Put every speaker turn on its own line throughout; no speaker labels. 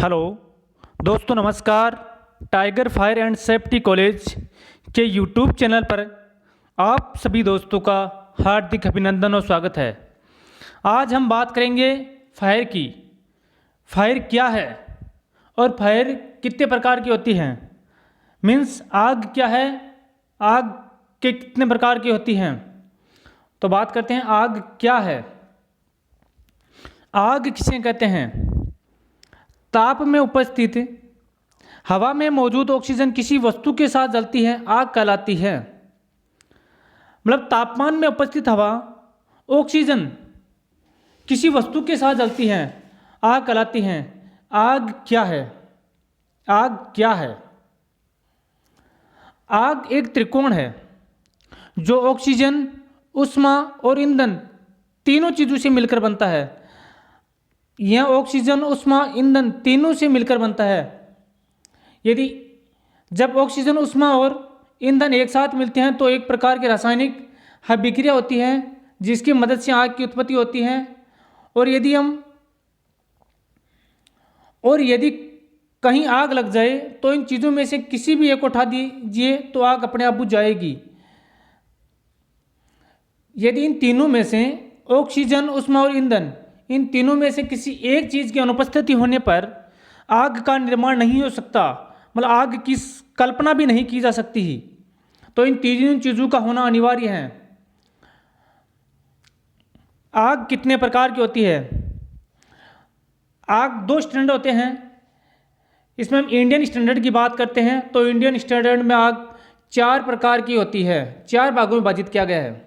Hello दोस्तों, नमस्कार। Tiger fire and safety college के यूट्यूब चैनल पर आप सभी दोस्तों का हार्दिक अभिनंदन और स्वागत है। आज हम बात करेंगे फायर की। फायर क्या है और फायर कितने प्रकार की होती हैं। मीन्स आग क्या है, आग के कितने प्रकार की होती हैं। तो बात करते हैं आग क्या है। आग किसे कहते हैं? ताप में उपस्थित हवा में मौजूद ऑक्सीजन किसी वस्तु के साथ जलती है, आग कहलाती है। मतलब तापमान में उपस्थित हवा ऑक्सीजन किसी वस्तु के साथ जलती है, आग कहलाती है। आग क्या है? आग क्या है? आग एक त्रिकोण है जो ऑक्सीजन, ऊष्मा और ईंधन तीनों चीज़ों से मिलकर बनता है। यह ऑक्सीजन, ऊष्मा, ईंधन तीनों से मिलकर बनता है। यदि जब ऑक्सीजन, ऊष्मा और ईंधन एक साथ मिलते हैं तो एक प्रकार की रासायनिक अभिक्रिया होती है जिसकी मदद से आग की उत्पत्ति होती है। और यदि कहीं आग लग जाए तो इन चीज़ों में से किसी भी एक को उठा दीजिए तो आग अपने आप बुझ जाएगी। यदि इन तीनों में से ऑक्सीजन, ऊष्मा और ईंधन, इन तीनों में से किसी एक चीज़ की अनुपस्थिति होने पर आग का निर्माण नहीं हो सकता। मतलब आग की कल्पना भी नहीं की जा सकती ही। तो इन तीनों चीज़ों का होना अनिवार्य है। आग कितने प्रकार की होती है? आग दो स्टैंडर्ड होते हैं। इसमें हम इंडियन स्टैंडर्ड की बात करते हैं तो इंडियन स्टैंडर्ड में आग 4 प्रकार की होती है। 4 भागों में विभाजित किया गया है।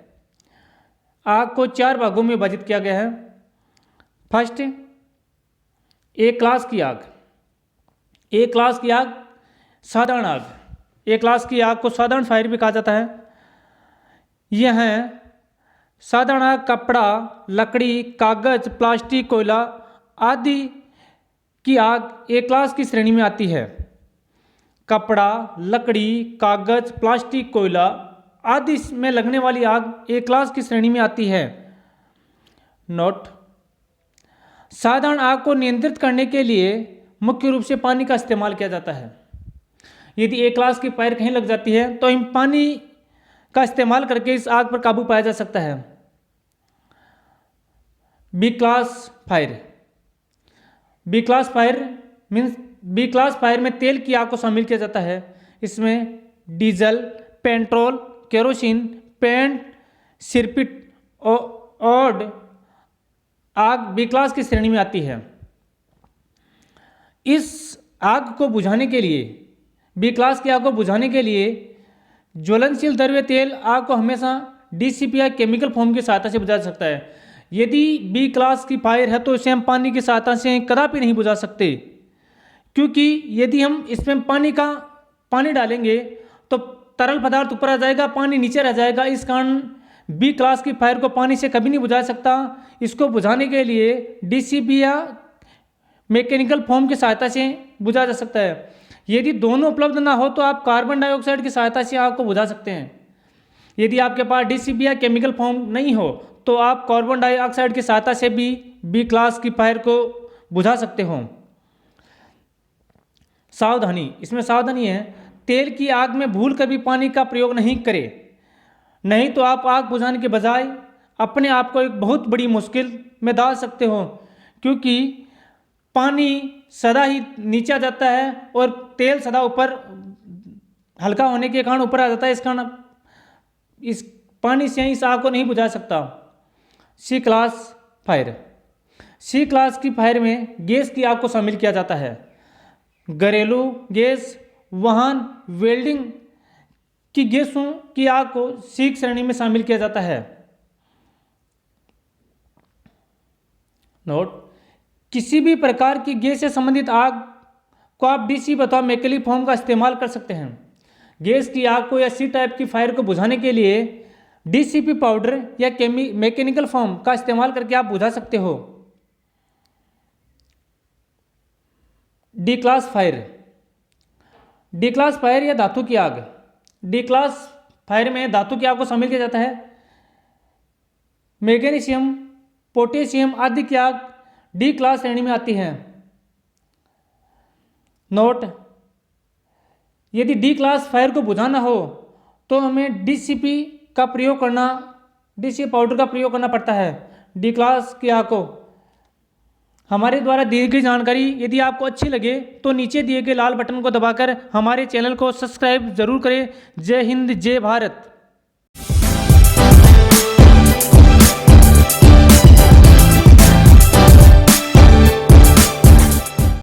आग को 4 भागों में विभाजित किया गया है। फर्स्ट, ए क्लास की आग। ए क्लास की आग साधारण आग। ए क्लास की आग को साधारण फायर भी कहा जाता है। यह है साधारण आग कपड़ा, लकड़ी, कागज, प्लास्टिक, कोयला आदि की आग ए क्लास की श्रेणी में आती है। कपड़ा, लकड़ी, कागज, प्लास्टिक, कोयला आदि में लगने वाली आग ए क्लास की श्रेणी में आती है। नोट: साधारण आग को नियंत्रित करने के लिए मुख्य रूप से पानी का इस्तेमाल किया जाता है। यदि ए क्लास की फायर कहीं लग जाती है तो इन पानी का इस्तेमाल करके इस आग पर काबू पाया जा सकता है। B class fire. B class fire means B class fire में तेल की आग को शामिल किया जाता है। इसमें डीजल, पेट्रोल, केरोसिन, पेंट, सिरपिट और आग बी क्लास की श्रेणी में आती है। इस आग को बुझाने के लिए, बी क्लास की आग को बुझाने के लिए ज्वलनशील द्रव्य तेल आग को हमेशा डीसीपी या केमिकल फोम की सहायता से बुझा सकता है। यदि बी क्लास की फायर है तो इसे हम पानी की सहायता से कदापि नहीं बुझा सकते, क्योंकि यदि हम इसमें पानी डालेंगे तो तरल पदार्थ ऊपर आ जाएगा, पानी नीचे रह जाएगा। इस कारण बी क्लास की फायर को पानी से कभी नहीं बुझा सकता। इसको बुझाने के लिए डीसीपी या मैकेनिकल फोम की सहायता से बुझा जा सकता है। यदि दोनों उपलब्ध ना हो तो आप कार्बन डाइऑक्साइड की सहायता से आग को बुझा सकते हैं। यदि आपके पास डीसीपी या केमिकल फोम नहीं हो तो आप कार्बन डाइऑक्साइड की सहायता से भी बी क्लास की फायर को बुझा सकते हो। सावधानी: इसमें सावधानी है, तेल की आग में भूल कर भी पानी का प्रयोग नहीं करें, नहीं तो आप आग बुझाने के बजाय अपने आप को एक बहुत बड़ी मुश्किल में डाल सकते हो, क्योंकि पानी सदा ही नीचे आ जाता है और तेल सदा ऊपर हल्का होने के कारण ऊपर आ जाता है। इस कारण इस पानी से इस आग को नहीं बुझा सकता। सी क्लास फायर। सी क्लास की फायर में गैस की आग को शामिल किया जाता है। घरेलू गैस, वाहन, वेल्डिंग की गैसों की आग को सी श्रेणी में शामिल किया जाता है। नोट: किसी भी प्रकार की गैस से संबंधित आग को आप डीसी अथवा मैकेनिकल फोम का इस्तेमाल कर सकते हैं। गैस की आग को या सी टाइप की फायर को बुझाने के लिए डीसीपी पाउडर या मैकेनिकल फोम का इस्तेमाल करके आप बुझा सकते हो। D class fire. D class fire या धातु की आग। डी क्लास फायर में धातु की आग को शामिल किया जाता है। मैग्नीशियम, पोटेशियम आदि की आग डी क्लास श्रेणी में आती है। नोट, यदि डी क्लास फायर को बुझाना हो तो हमें डीसीपी का प्रयोग करना, डीसीपी पाउडर का प्रयोग करना पड़ता है डी क्लास की आग को। हमारे द्वारा दी गई जानकारी यदि आपको अच्छी लगे तो नीचे दिए गए लाल बटन को दबाकर हमारे चैनल को सब्सक्राइब जरूर करें। जय हिंद, जय भारत।